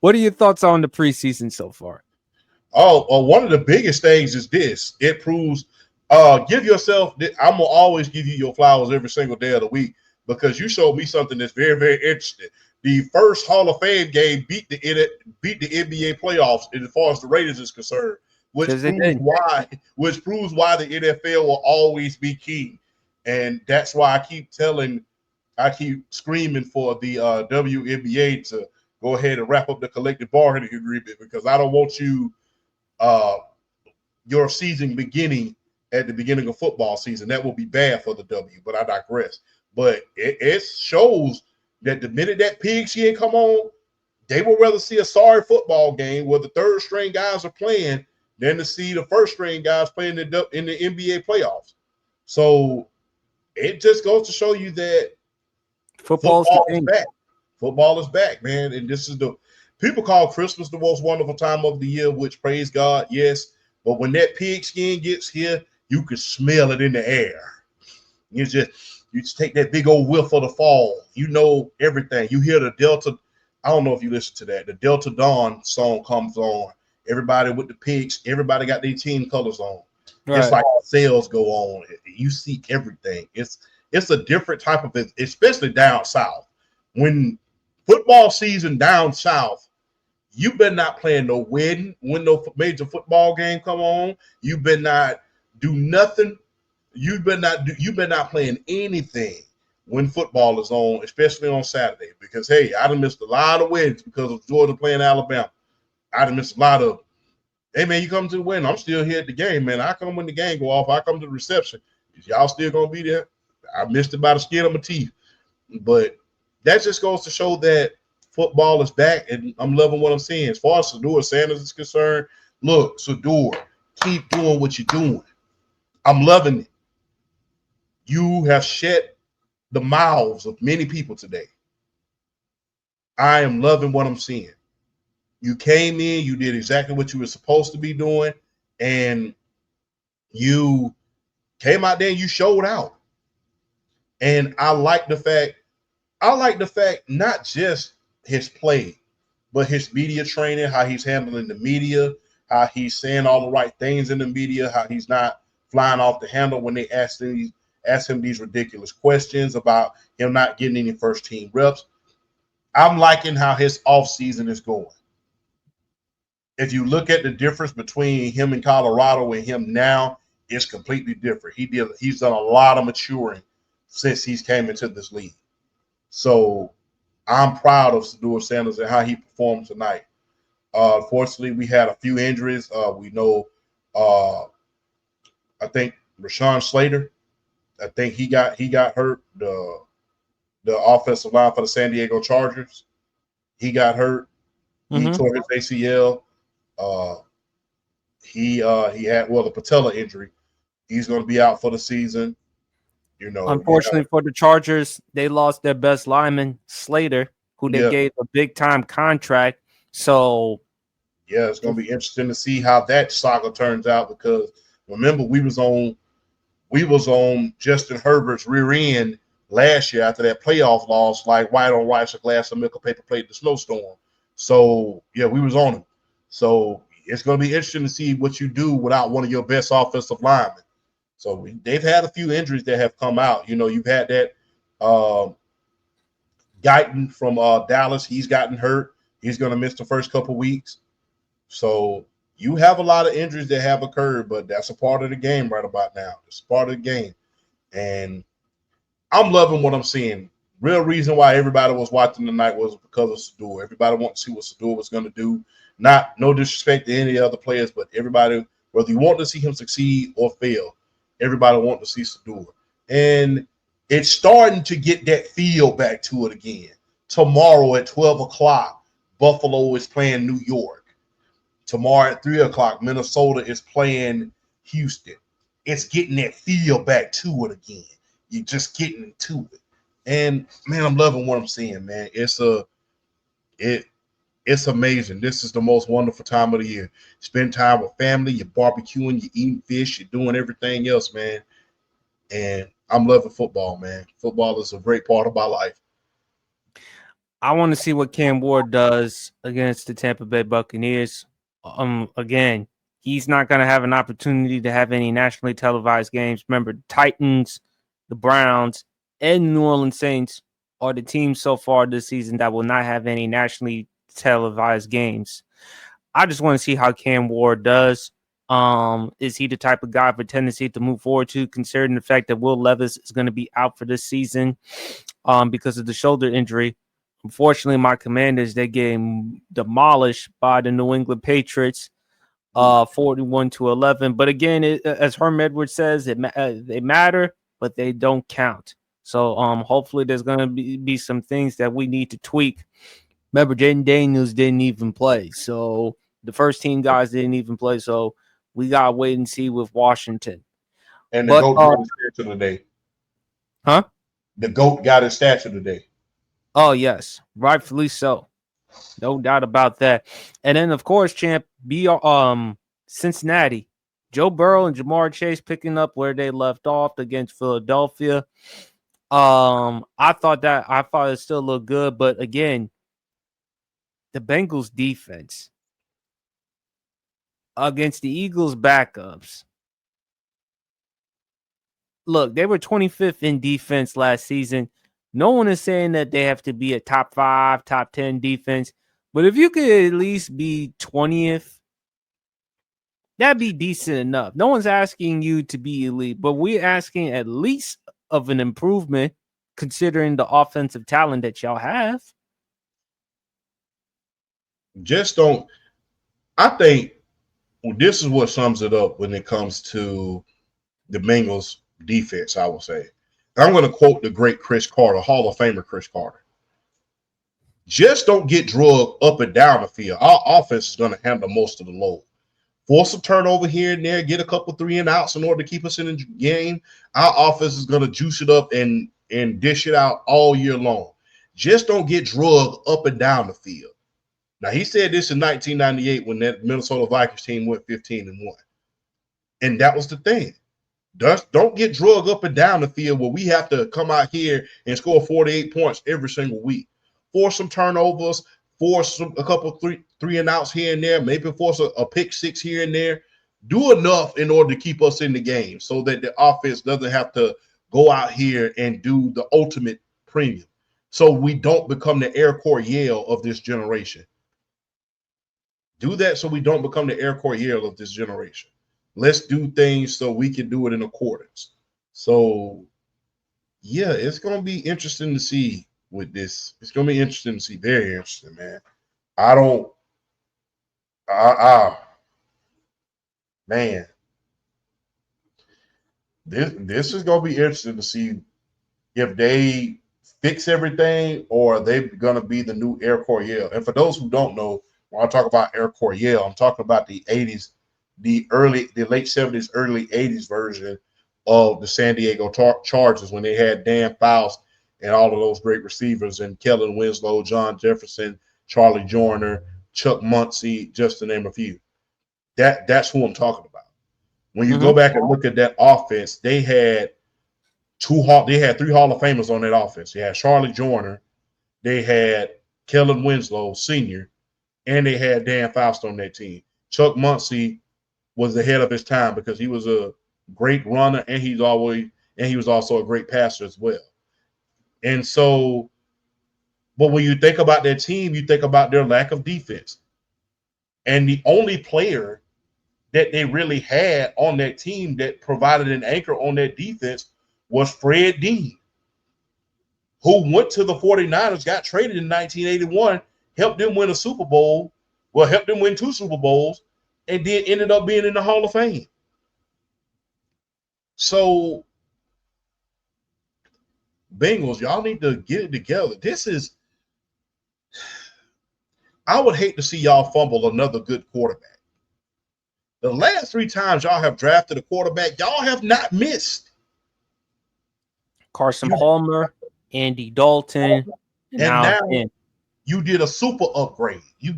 What are your thoughts on the preseason so far? One of the biggest things is this. It proves, give yourself, I'm going to always give you your flowers every single day of the week because you showed me something that's very, very interesting. The first Hall of Fame game beat the NBA playoffs as far as the Raiders is concerned, which Because it proves did. why the NFL will always be king. And that's why I keep screaming for the WNBA to go ahead and wrap up the collective bargaining agreement because I don't want uh, your season beginning at the beginning of football season. That will be bad for the W, but I digress. But it shows that the minute that pigskin come on, they would rather see a sorry football game where the third string guys are playing than to see the first string guys playing in the NBA playoffs. So it just goes to show you that Football's the football is thing. back. Football is back, man. And this is the people call Christmas the most wonderful time of the year, which praise God, yes. But when that pigskin gets here, you can smell it in the air. You just take that big old whiff of the fall. You know everything. You hear the Delta. I don't know if you listen to that. The Delta Dawn song comes on. Everybody with the pigs, everybody got their team colors on. It's Right. like sales go on. You see everything. It's a different type of it, especially down south. When football season down south, you better not plan no wedding when no major football game come on. You better not do nothing. You better not playing anything when football is on, especially on Saturday. Because hey, I done missed a lot of weddings because of Georgia playing Alabama. I done missed a lot of. Hey man, you come to the wedding. I'm still here at the game, man. I come when the game go off. I come to the reception. Is y'all still gonna be there? I missed it by the skin of my teeth. But that just goes to show that football is back, and I'm loving what I'm seeing. As far as Shador Sanders is concerned, look, Shador, keep doing what you're doing. I'm loving it. You have shut the mouths of many people today. I am loving what I'm seeing. You came in, you did exactly what you were supposed to be doing, and you came out there and you showed out. And I like the fact not just his play, but his media training, how he's handling the media, how he's saying all the right things in the media, how he's not flying off the handle when they ask him these ridiculous questions about him not getting any first team reps. I'm liking how his offseason is going. If you look at the difference between him in Colorado and him now, it's completely different. He's done a lot of maturing since he's came into this league. So I'm proud of Shador Sanders and how he performed tonight. Fortunately, we had a few injuries. We know, I think Rashawn Slater. I think he got hurt. The offensive line for the San Diego Chargers. He got hurt. He Mm-hmm. tore his ACL. Uh, he had the patella injury. He's going to be out for the season. You know, you got Unfortunately for the Chargers, they lost their best lineman, Slater, who they yeah, gave a big time contract. So yeah. It's going to be interesting to see how that saga turns out because remember we was on Justin Herbert's rear end last year after that playoff loss, like white on rice, a glass of milk, a paper plate, the snowstorm. So yeah, we was on him. So it's going to be interesting to see what you do without one of your best offensive linemen. So they've had a few injuries that have come out. You know, you've had that uh, Guyton from Dallas. He's gotten hurt. He's going to miss the first couple weeks. So you have a lot of injuries that have occurred, but that's a part of the game right about now. It's part of the game. And I'm loving what I'm seeing. Real reason why everybody was watching tonight was because of Shador. Everybody wanted to see what Shador was going to do. No disrespect to any other players, but everybody, whether you want to see him succeed or fail, everybody want to see Shador. And it's starting to get that feel back to it again. Tomorrow at 12 o'clock, Buffalo is playing New York. Tomorrow at 3 o'clock, Minnesota is playing Houston. It's getting that feel back to it again. You're just getting into it. And man, I'm loving what I'm seeing, man. It's amazing. This is the most wonderful time of the year. Spend time with family, you're barbecuing, you're eating fish, you're doing everything else, man. And I'm loving football, man. Football is a great part of my life. I want to see what Cam Ward does against the Tampa Bay Buccaneers. Again, he's not going to have an opportunity to have any nationally televised games. Remember, Titans, the Browns, and New Orleans Saints are the teams so far this season that will not have any nationally televised games. I just want to see how Cam Ward does. Is he the type of guy for Tennessee to move forward to, considering the fact that Will Levis is going to be out for this season because of the shoulder injury? Unfortunately, my Commanders, they get demolished by the New England Patriots, 41-11. But again, as Herm Edwards says, they matter, but they don't count. So hopefully there's going to be some things that we need to tweak. Remember, Jaden Daniels didn't even play. So the first team guys didn't even play. So we got to wait and see with Washington. And the GOAT got his statue today. Huh? The GOAT got his statue today. Oh, yes. Rightfully so. No doubt about that. And then, of course, champ, Cincinnati. Joe Burrow and Jamar Chase picking up where they left off against Philadelphia. I thought it still looked good, but again, the Bengals defense against the Eagles backups. Look, they were 25th in defense last season. No one is saying that they have to be a top 5, top 10 defense, but if you could at least be 20th, that'd be decent enough. No one's asking you to be elite, but we're asking at least of an improvement considering the offensive talent that y'all have. Just don't. I think this is what sums it up when it comes to the Bengals defense, I will say. I'm going to quote the great Chris Carter, Hall of Famer Chris Carter. Just don't get drugged up and down the field. Our offense is going to handle most of the load. Force a turnover here and there, get a couple 3 and outs in order to keep us in the game. Our offense is going to juice it up and dish it out all year long. Just don't get drugged up and down the field. Now, he said this in 1998 when that Minnesota Vikings team went 15-1. And that was the thing. Don't get drugged up and down the field where we have to come out here and score 48 points every single week. Force some turnovers, force a couple 3 and outs here and there, maybe force a pick 6 here and there. Do enough in order to keep us in the game so that the offense doesn't have to go out here and do the ultimate premium. So we don't become the Air Coryell of this generation. Do that so we don't become the Air Coryell of this generation. Let's do things so we can do it in accordance. So, yeah, it's going to be interesting to see with this. It's going to be interesting to see. Very interesting, man. Man. This is going to be interesting to see if they fix everything or they're going to be the new Air Coryell. And for those who don't know, when I talk about Air Coryell, I'm talking about the 80s, the late 70s, early 80s version of the San Diego Chargers when they had Dan Faust and all of those great receivers and Kellen Winslow, John Jefferson, Charlie Joyner, Chuck Muncie, just to name a few. That's who I'm talking about. When you go back and look at that offense, they had 3 Hall of Famers on that offense. They had Charlie Joyner, they had Kellen Winslow Sr., and they had Dan Faust on that team. Chuck Muncie was ahead of his time because he was a great runner and he was also a great passer as well. And so, but when you think about that team, you think about their lack of defense. And the only player that they really had on that team that provided an anchor on that defense was Fred Dean, who went to the 49ers, got traded in 1981, helped them win a Super Bowl, helped them win 2 Super Bowls, and then ended up being in the Hall of Fame. So, Bengals, y'all need to get it together. I would hate to see y'all fumble another good quarterback. The last 3 times y'all have drafted a quarterback, y'all have not missed. Carson Palmer, Andy Dalton, and now you did a super upgrade. You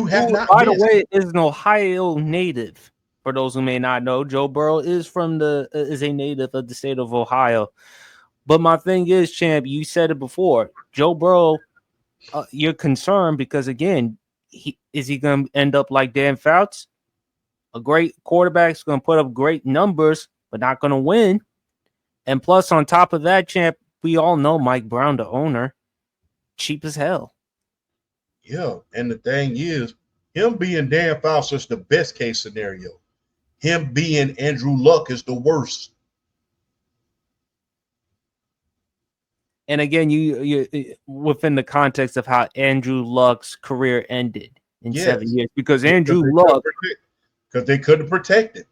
have not. By the way, is an Ohio native. For those who may not know, Joe Burrow is a native of the state of Ohio. But my thing is, champ, you said it before. Joe Burrow, you're concerned because again, is he going to end up like Dan Fouts? A great quarterback's going to put up great numbers, but not going to win. And plus, on top of that, champ, we all know Mike Brown, the owner, cheap as hell. Yeah, and the thing is, him being Dan Fouts is the best case scenario. Him being Andrew Luck is the worst. And again, you within the context of how Andrew Luck's career ended in 7 years, because Andrew Luck, because they couldn't protect it,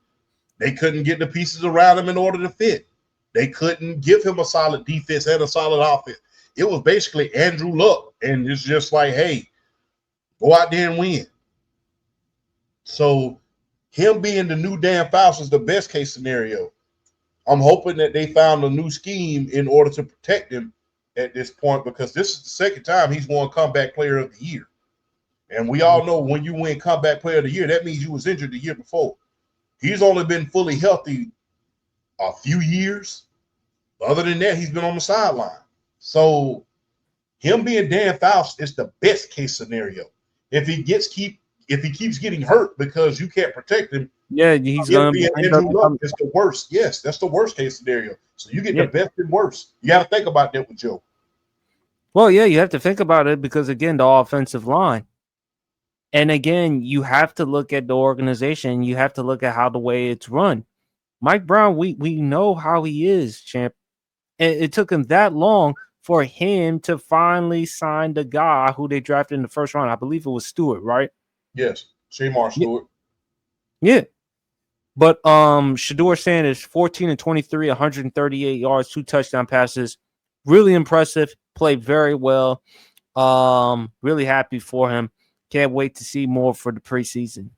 they couldn't get the pieces around him in order to fit. They couldn't give him a solid defense and a solid offense. It was basically Andrew Luck, and it's just like, hey, go out there and win. So him being the new Dan Fouts is the best case scenario. I'm hoping that they found a new scheme in order to protect him at this point, because this is the second time he's won Comeback Player of the Year. And we all know when you win Comeback Player of the Year, that means you was injured the year before. He's only been fully healthy a few years. Other than that, he's been on the sideline. So him being Dan Fouts is the best case scenario. If he keeps getting hurt because you can't protect him, yeah, he's going to be Andrew Luck is the worst. Yes, that's the worst case scenario. So you get the best and worst. You got to think about that with Joe. Well, yeah, you have to think about it because again, the offensive line. And again, you have to look at the organization. You have to look at how the way it's run. Mike Brown, we know how he is, champ. And it took him that long for him to finally sign the guy who they drafted in the first round. I believe it was Stewart, right? Yes, Shamar Stewart. Yeah. But Shador Sanders, 14 and 23, 138 yards, 2 touchdown passes. Really impressive. Played very well. Really happy for him. Can't wait to see more for the preseason.